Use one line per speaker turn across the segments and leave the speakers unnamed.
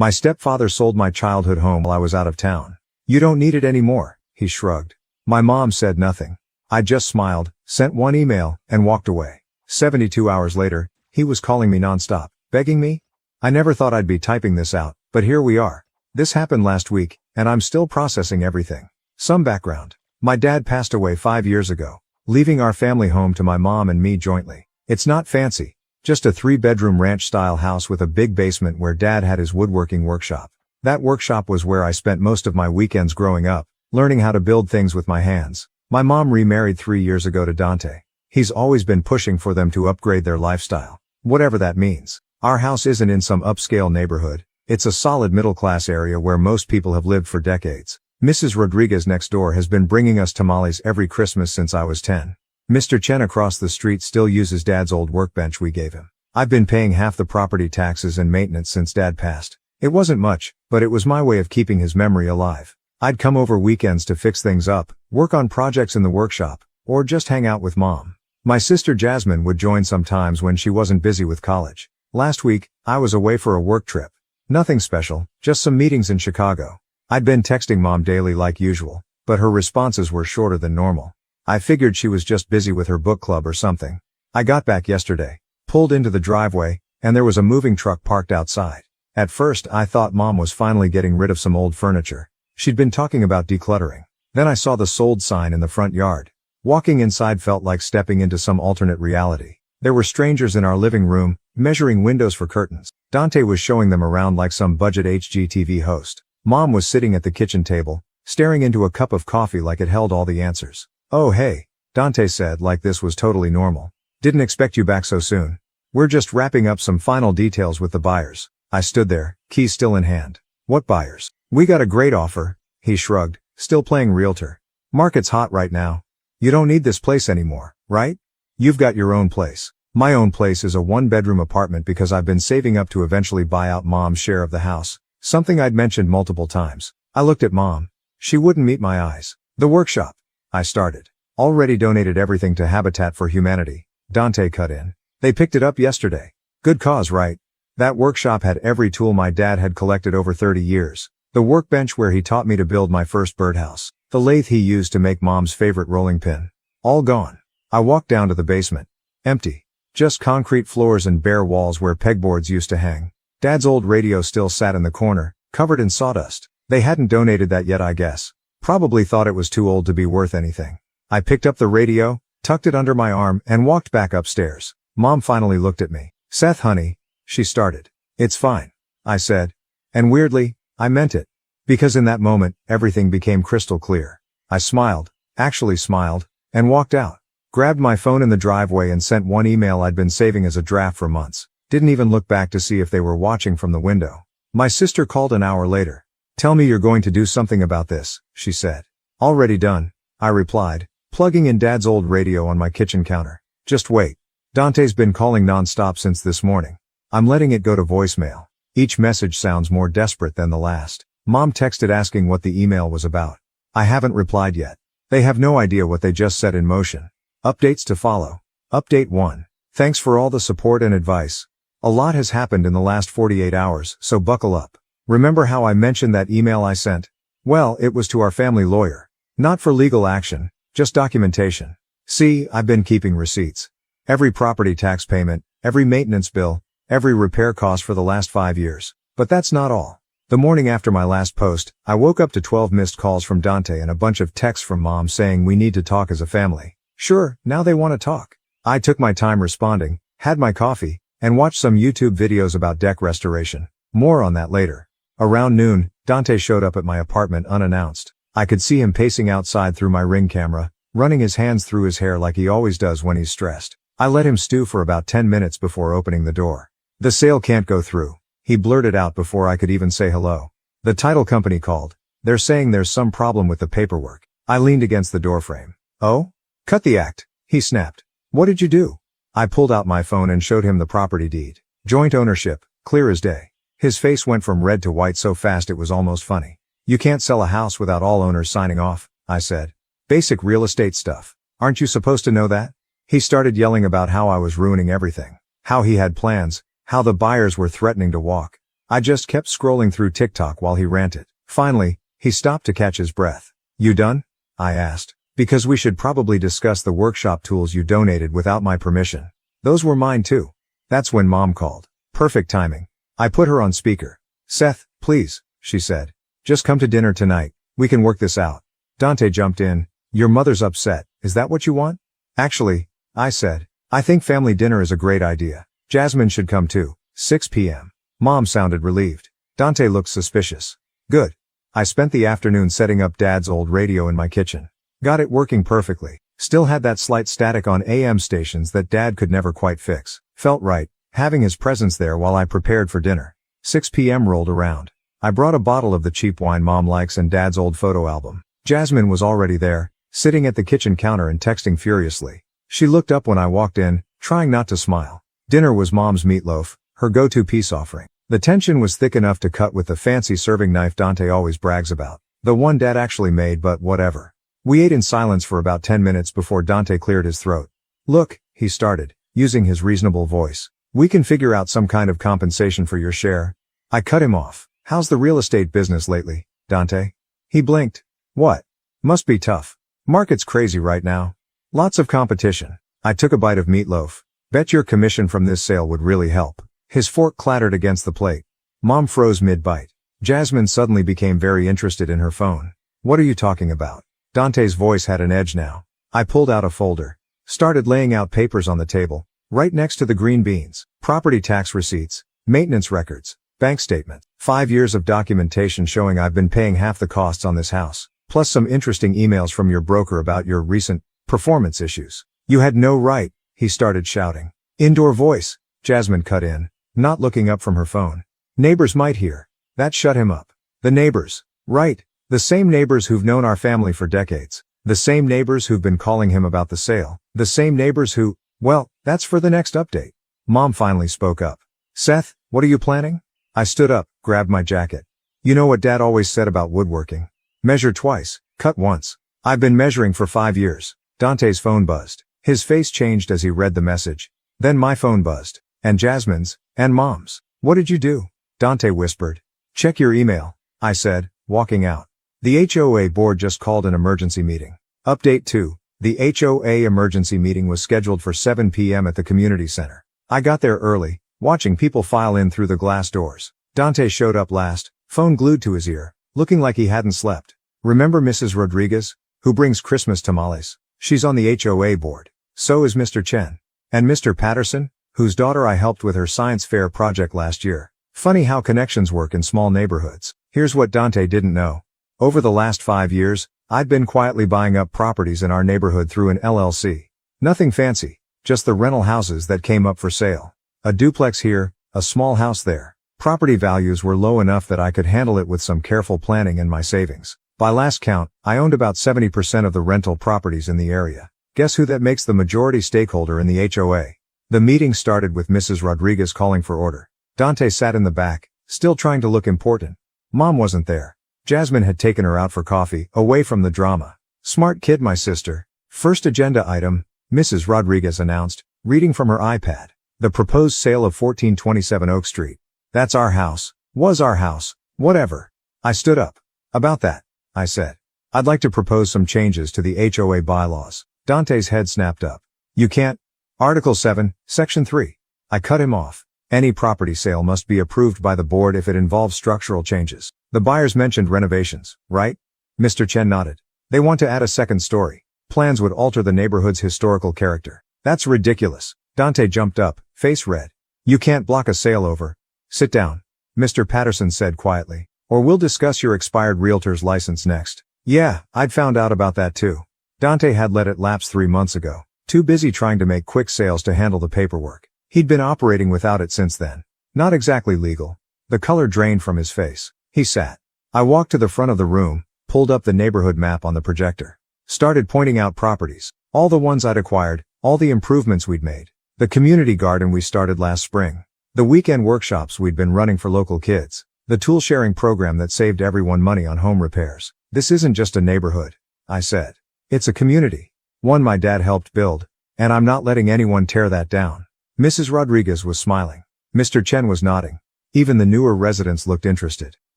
My stepfather sold my childhood home while I was out of town. You don't need it anymore, he shrugged. My mom said nothing. I just smiled, sent one email, and walked away. 72 hours later, he was calling me nonstop, begging me. I never thought I'd be typing this out, but here we are. This happened last week, and I'm still processing everything. Some background. My dad passed away 5 years ago, leaving our family home to my mom and me jointly. It's not fancy. Just a 3-bedroom ranch-style house with a big basement where Dad had his woodworking workshop. That workshop was where I spent most of my weekends growing up, learning how to build things with my hands. My mom remarried 3 years ago to Dante. He's always been pushing for them to upgrade their lifestyle, whatever that means. Our house isn't in some upscale neighborhood. It's a solid middle-class area where most people have lived for decades. Mrs. Rodriguez next door has been bringing us tamales every Christmas since I was 10. Mr. Chen across the street still uses Dad's old workbench we gave him. I've been paying half the property taxes and maintenance since Dad passed. It wasn't much, but it was my way of keeping his memory alive. I'd come over weekends to fix things up, work on projects in the workshop, or just hang out with Mom. My sister Jasmine would join sometimes when she wasn't busy with college. Last week, I was away for a work trip. Nothing special, just some meetings in Chicago. I'd been texting Mom daily like usual, but her responses were shorter than normal. I figured she was just busy with her book club or something. I got back yesterday, pulled into the driveway, and there was a moving truck parked outside. At first, I thought Mom was finally getting rid of some old furniture. She'd been talking about decluttering. Then I saw the sold sign in the front yard. Walking inside felt like stepping into some alternate reality. There were strangers in our living room, measuring windows for curtains. Dante was showing them around like some budget HGTV host. Mom was sitting at the kitchen table, staring into a cup of coffee like it held all the answers. "Oh hey," Dante said like this was totally normal. "Didn't expect you back so soon. We're just wrapping up some final details with the buyers." I stood there, keys still in hand. "What buyers?" "We got a great offer," he shrugged, still playing realtor. "Market's hot right now. You don't need this place anymore, right? You've got your own place." My own place is a 1-bedroom apartment because I've been saving up to eventually buy out Mom's share of the house, something I'd mentioned multiple times. I looked at Mom. She wouldn't meet my eyes. "The workshop," I started. "Already donated everything to Habitat for Humanity," Dante cut in. "They picked it up yesterday. Good cause, right? That workshop had every tool my dad had collected over 30 years. The workbench where he taught me to build my first birdhouse. The lathe he used to make Mom's favorite rolling pin. All gone." I walked down to the basement. Empty. Just concrete floors and bare walls where pegboards used to hang. Dad's old radio still sat in the corner, covered in sawdust. They hadn't donated that yet, I guess. Probably thought it was too old to be worth anything. I picked up the radio, tucked it under my arm, and walked back upstairs. Mom finally looked at me. "Seth, honey," she started. "It's fine," I said. And weirdly, I meant it. Because in that moment, everything became crystal clear. I smiled, actually smiled, and walked out. Grabbed my phone in the driveway and sent one email I'd been saving as a draft for months. Didn't even look back to see if they were watching from the window. My sister called an hour later. "Tell me you're going to do something about this," she said. "Already done," I replied, plugging in Dad's old radio on my kitchen counter. "Just wait. Dante's been calling non-stop since this morning. I'm letting it go to voicemail. Each message sounds more desperate than the last." Mom texted asking what the email was about. I haven't replied yet. They have no idea what they just set in motion. Updates to follow. Update 1. Thanks for all the support and advice. A lot has happened in the last 48 hours, so buckle up. Remember how I mentioned that email I sent? Well, it was to our family lawyer. Not for legal action, just documentation. See, I've been keeping receipts. Every property tax payment, every maintenance bill, every repair cost for the last 5 years. But that's not all. The morning after my last post, I woke up to 12 missed calls from Dante and a bunch of texts from Mom saying we need to talk as a family. Sure, now they want to talk. I took my time responding, had my coffee, and watched some YouTube videos about deck restoration. More on that later. Around noon, Dante showed up at my apartment unannounced. I could see him pacing outside through my Ring camera, running his hands through his hair like he always does when he's stressed. I let him stew for about 10 minutes before opening the door. "The sale can't go through," he blurted out before I could even say hello. "The title company called. They're saying there's some problem with the paperwork." I leaned against the doorframe. "Oh? Cut the act," he snapped. "What did you do?" I pulled out my phone and showed him the property deed. Joint ownership, clear as day. His face went from red to white so fast it was almost funny. "You can't sell a house without all owners signing off," I said. "Basic real estate stuff. Aren't you supposed to know that?" He started yelling about how I was ruining everything. How he had plans, how the buyers were threatening to walk. I just kept scrolling through TikTok while he ranted. Finally, he stopped to catch his breath. You done? I asked. Because we should probably discuss the workshop tools you donated without my permission. Those were mine too. That's when Mom called. Perfect timing. I put her on speaker. Seth, please, she said. Just come to dinner tonight. We can work this out. Dante jumped in. Your mother's upset. Is that what you want? Actually, I said, I think family dinner is a great idea. Jasmine should come too. 6 p.m. Mom sounded relieved. Dante looked suspicious. Good. I spent the afternoon setting up Dad's old radio in my kitchen. Got it working perfectly. Still had that slight static on AM stations that Dad could never quite fix. Felt right, having his presence there while I prepared for dinner. 6 p.m. rolled around. I brought a bottle of the cheap wine Mom likes and Dad's old photo album. Jasmine was already there, sitting at the kitchen counter and texting furiously. She looked up when I walked in, trying not to smile. Dinner was Mom's meatloaf, her go-to peace offering. The tension was thick enough to cut with the fancy serving knife Dante always brags about. The one Dad actually made, but whatever. We ate in silence for about 10 minutes before Dante cleared his throat. Look, he started, using his reasonable voice. We can figure out some kind of compensation for your share. I cut him off. How's the real estate business lately, Dante? He blinked. What? Must be tough. Market's crazy right now. Lots of competition. I took a bite of meatloaf. Bet your commission from this sale would really help. His fork clattered against the plate. Mom froze mid-bite. Jasmine suddenly became very interested in her phone. What are you talking about? Dante's voice had an edge now. I pulled out a folder. Started laying out papers on the table, right next to the green beans. Property tax receipts, maintenance records, bank statement. 5 years of documentation showing I've been paying half the costs on this house. Plus some interesting emails from your broker about your recent performance issues. You had no right, he started shouting. Indoor voice, Jasmine cut in, not looking up from her phone. Neighbors might hear. That shut him up. The neighbors. Right. The same neighbors who've known our family for decades. The same neighbors who've been calling him about the sale. The same neighbors who, well, that's for the next update. Mom finally spoke up. Seth, what are you planning? I stood up, grabbed my jacket. You know what Dad always said about woodworking? Measure twice, cut once. I've been measuring for 5 years. Dante's phone buzzed. His face changed as he read the message. Then my phone buzzed. And Jasmine's, and Mom's. What did you do? Dante whispered. Check your email, I said, walking out. The HOA board just called an emergency meeting. Update 2. The HOA emergency meeting was scheduled for 7 p.m. at the community center. I got there early, watching people file in through the glass doors. Dante showed up last, phone glued to his ear, looking like he hadn't slept. Remember Mrs. Rodriguez, who brings Christmas tamales? She's on the HOA board. So is Mr. Chen. And Mr. Patterson, whose daughter I helped with her science fair project last year. Funny how connections work in small neighborhoods. Here's what Dante didn't know. Over the last 5 years, I'd been quietly buying up properties in our neighborhood through an LLC. Nothing fancy, just the rental houses that came up for sale. A duplex here, a small house there. Property values were low enough that I could handle it with some careful planning and my savings. By last count, I owned about 70% of the rental properties in the area. Guess who that makes the majority stakeholder in the HOA? The meeting started with Mrs. Rodriguez calling for order. Dante sat in the back, still trying to look important. Mom wasn't there. Jasmine had taken her out for coffee, away from the drama. Smart kid, my sister. First agenda item, Mrs. Rodriguez announced, reading from her iPad. The proposed sale of 1427 Oak Street. That's our house. Was our house. Whatever. I stood up. About that, I said. I'd like to propose some changes to the HOA bylaws. Dante's head snapped up. You can't. Article 7, Section 3. I cut him off. Any property sale must be approved by the board if it involves structural changes. The buyers mentioned renovations, right? Mr. Chen nodded. They want to add a second story. Plans would alter the neighborhood's historical character. That's ridiculous. Dante jumped up, face red. You can't block a sale over. Sit down. Mr. Patterson said quietly. Or we'll discuss your expired realtor's license next. Yeah, I'd found out about that too. Dante had let it lapse 3 months ago. Too busy trying to make quick sales to handle the paperwork. He'd been operating without it since then. Not exactly legal. The color drained from his face. He sat. I walked to the front of the room, pulled up the neighborhood map on the projector. Started pointing out properties. All the ones I'd acquired, all the improvements we'd made. The community garden we started last spring. The weekend workshops we'd been running for local kids. The tool sharing program that saved everyone money on home repairs. This isn't just a neighborhood, I said. It's a community. One my dad helped build. And I'm not letting anyone tear that down. Mrs. Rodriguez was smiling. Mr. Chen was nodding. Even the newer residents looked interested.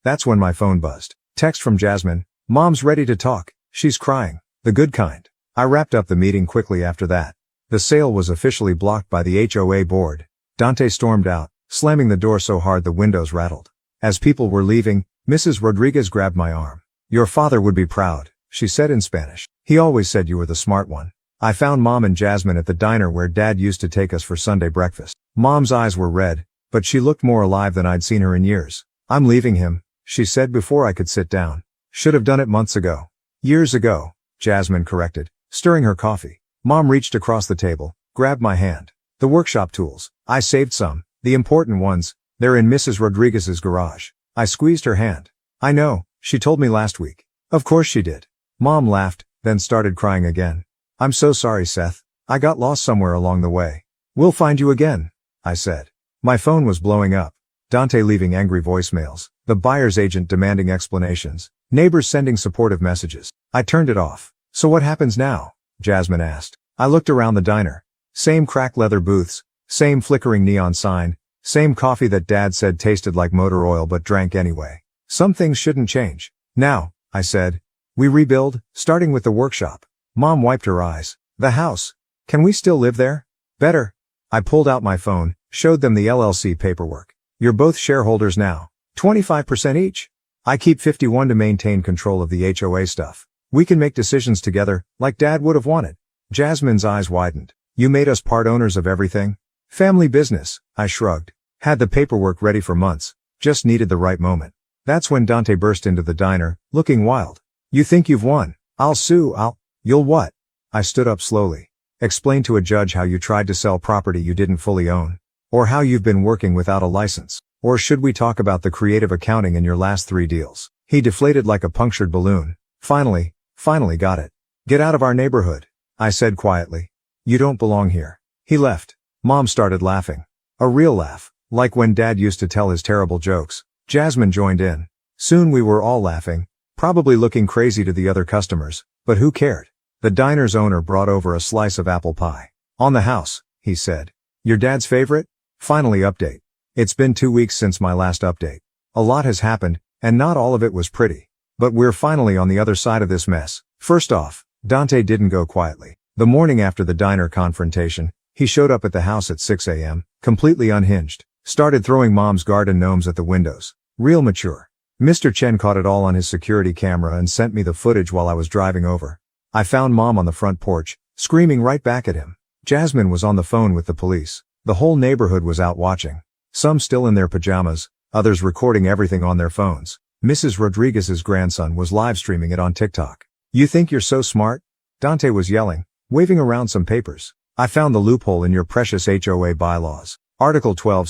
That's when my phone buzzed. Text from Jasmine. Mom's ready to talk. She's crying. The good kind. I wrapped up the meeting quickly after that. The sale was officially blocked by the HOA board. Dante stormed out, slamming the door so hard the windows rattled. As people were leaving, Mrs. Rodriguez grabbed my arm. Your father would be proud, she said in Spanish. He always said you were the smart one. I found Mom and Jasmine at the diner where Dad used to take us for Sunday breakfast. Mom's eyes were red, but she looked more alive than I'd seen her in years. I'm leaving him, she said before I could sit down. Should have done it months ago. Years ago, Jasmine corrected, stirring her coffee. Mom reached across the table, grabbed my hand. The workshop tools. I saved some, the important ones. They're in Mrs. Rodriguez's garage. I squeezed her hand. I know, she told me last week. Of course she did. Mom laughed, then started crying again. I'm so sorry, Seth. I got lost somewhere along the way. We'll find you again, I said. My phone was blowing up. Dante leaving angry voicemails. The buyer's agent demanding explanations. Neighbors sending supportive messages. I turned it off. So what happens now? Jasmine asked. I looked around the diner. Same cracked leather booths. Same flickering neon sign. Same coffee that Dad said tasted like motor oil but drank anyway. Some things shouldn't change. Now, I said. We rebuild, starting with the workshop. Mom wiped her eyes. The house. Can we still live there? Better. I pulled out my phone, showed them the LLC paperwork. You're both shareholders now. 25% each. I keep 51 to maintain control of the HOA stuff. We can make decisions together, like Dad would have wanted. Jasmine's eyes widened. You made us part owners of everything? Family business, I shrugged. Had the paperwork ready for months. Just needed the right moment. That's when Dante burst into the diner, looking wild. You think you've won? I'll sue, You'll what? I stood up slowly. Explain to a judge how you tried to sell property you didn't fully own. Or how you've been working without a license. Or should we talk about the creative accounting in your last 3 deals? He deflated like a punctured balloon. Finally got it. Get out of our neighborhood, I said quietly. You don't belong here. He left. Mom started laughing. A real laugh, like when Dad used to tell his terrible jokes. Jasmine joined in. Soon we were all laughing, probably looking crazy to the other customers, but who cared? The diner's owner brought over a slice of apple pie. On the house, he said. Your dad's favorite? Finally update. It's been 2 weeks since my last update. A lot has happened, and not all of it was pretty. But we're finally on the other side of this mess. First off, Dante didn't go quietly. The morning after the diner confrontation, he showed up at the house at 6 a.m., completely unhinged. Started throwing Mom's garden gnomes at the windows. Real mature. Mr. Chen caught it all on his security camera and sent me the footage while I was driving over. I found Mom on the front porch, screaming right back at him. Jasmine was on the phone with the police. The whole neighborhood was out watching. Some still in their pajamas, others recording everything on their phones. Mrs. Rodriguez's grandson was live streaming it on TikTok. You think you're so smart? Dante was yelling, waving around some papers. I found the loophole in your precious HOA bylaws. Article 12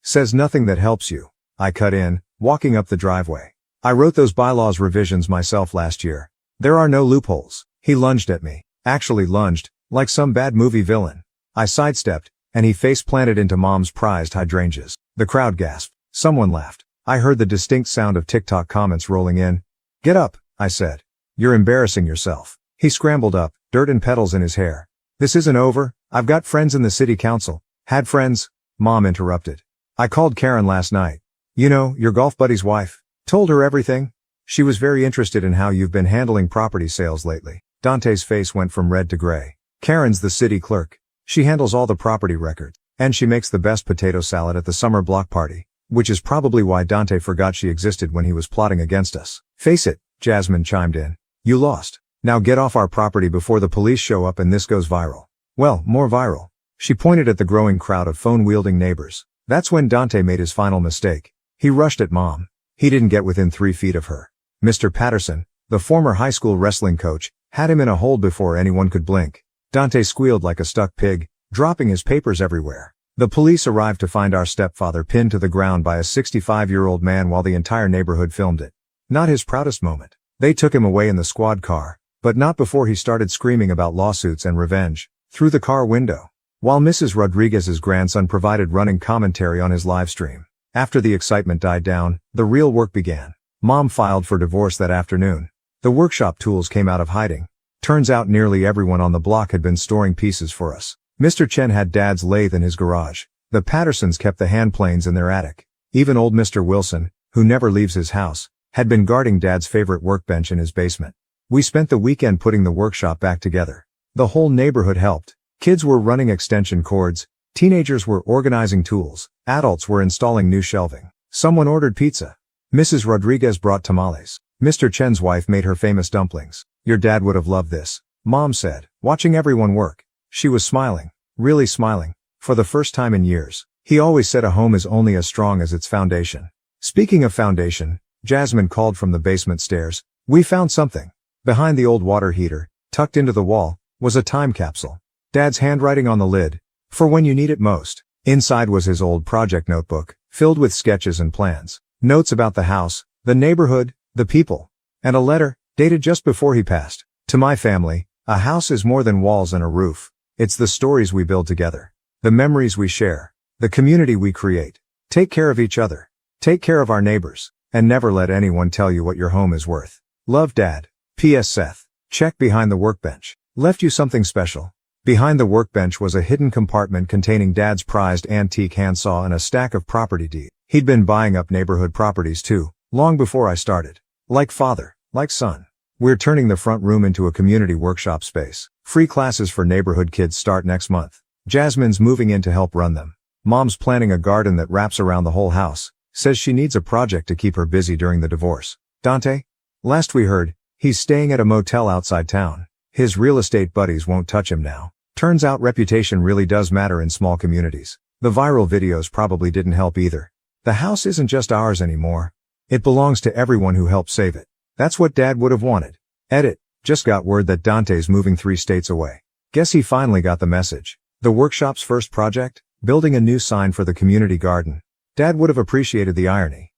says nothing that helps you. I cut in, walking up the driveway. I wrote those bylaws revisions myself last year. There are no loopholes. He lunged at me. Actually lunged, like some bad movie villain. I sidestepped, and he face-planted into Mom's prized hydrangeas. The crowd gasped. Someone laughed. I heard the distinct sound of TikTok comments rolling in. Get up, I said. You're embarrassing yourself. He scrambled up, dirt and petals in his hair. This isn't over. I've got friends in the city council. Had friends? Mom interrupted. I called Karen last night. You know, your golf buddy's wife. Told her everything. She was very interested in how you've been handling property sales lately. Dante's face went from red to gray. Karen's the city clerk. She handles all the property records. And she makes the best potato salad at the summer block party. Which is probably why Dante forgot she existed when he was plotting against us. Face it, Jasmine chimed in. You lost. Now get off our property before the police show up and this goes viral. Well, more viral. She pointed at the growing crowd of phone-wielding neighbors. That's when Dante made his final mistake. He rushed at Mom. He didn't get within 3 feet of her. Mr. Patterson, the former high school wrestling coach, had him in a hold before anyone could blink. Dante squealed like a stuck pig, dropping his papers everywhere. The police arrived to find our stepfather pinned to the ground by a 65-year-old man while the entire neighborhood filmed it. Not his proudest moment. They took him away in the squad car, but not before he started screaming about lawsuits and revenge, through the car window. While Mrs. Rodriguez's grandson provided running commentary on his live stream. After the excitement died down, the real work began. Mom filed for divorce that afternoon. The workshop tools came out of hiding. Turns out nearly everyone on the block had been storing pieces for us. Mr. Chen had Dad's lathe in his garage. The Pattersons kept the hand planes in their attic. Even old Mr. Wilson, who never leaves his house, had been guarding Dad's favorite workbench in his basement. We spent the weekend putting the workshop back together. The whole neighborhood helped. Kids were running extension cords, teenagers were organizing tools, adults were installing new shelving. Someone ordered pizza. Mrs. Rodriguez brought tamales. Mr. Chen's wife made her famous dumplings. Your dad would have loved this, Mom said, watching everyone work. She was smiling, really smiling, for the first time in years. He always said a home is only as strong as its foundation. Speaking of foundation, Jasmine called from the basement stairs. We found something. Behind the old water heater, tucked into the wall, was a time capsule. Dad's handwriting on the lid, for when you need it most. Inside was his old project notebook, filled with sketches and plans, notes about the house, the neighborhood, the people, and a letter, dated just before he passed. To my family, a house is more than walls and a roof. It's the stories we build together, the memories we share, the community we create. Take care of each other. Take care of our neighbors, and never let anyone tell you what your home is worth. Love, Dad. P.S. Seth. Check behind the workbench. Left you something special. Behind the workbench was a hidden compartment containing Dad's prized antique handsaw and a stack of property deeds. He'd been buying up neighborhood properties too, long before I started. Like father, like son. We're turning the front room into a community workshop space. Free classes for neighborhood kids start next month. Jasmine's moving in to help run them. Mom's planning a garden that wraps around the whole house. Says she needs a project to keep her busy during the divorce. Dante? Last we heard, he's staying at a motel outside town. His real estate buddies won't touch him now. Turns out reputation really does matter in small communities. The viral videos probably didn't help either. The house isn't just ours anymore. It belongs to everyone who helped save it. That's what Dad would have wanted. Edit. Just got word that Dante's moving 3 states away. Guess he finally got the message. The workshop's first project? Building a new sign for the community garden. Dad would have appreciated the irony.